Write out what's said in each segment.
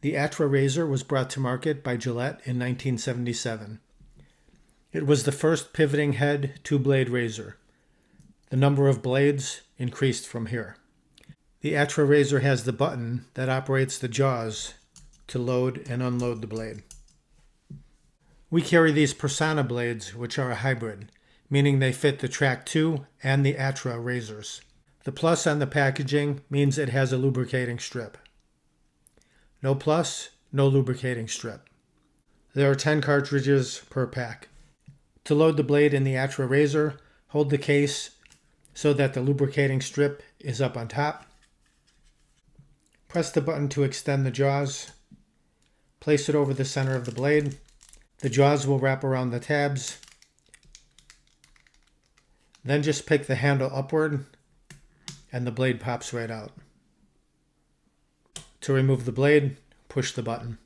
The Atra razor was brought to market by Gillette in 1977. It was the first pivoting head two-blade razor. The number of blades increased from here. The Atra razor has the button that operates the jaws to load and unload the blade. We carry these Persona blades, which are a hybrid, meaning they fit the Track 2 and the Atra razors. The plus on the packaging means it has a lubricating strip. No plus, no lubricating strip. There are 10 cartridges per pack. To load the blade in the Atra razor, hold the case so that the lubricating strip is up on top. Press the button to extend the jaws. Place it over the center of the blade. The jaws will wrap around the tabs. Then just pick the handle upward and the blade pops right out. To remove the blade, push the button.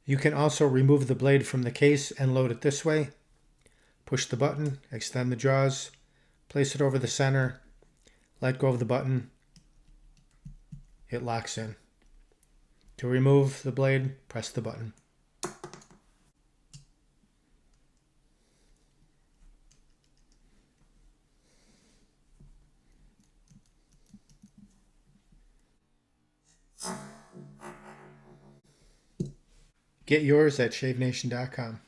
You can also remove the blade from the case and load it this way. Push the button, extend the jaws, place it over the center, let go of the button. It locks in. To remove the blade, press the button. Get yours at shavenation.com.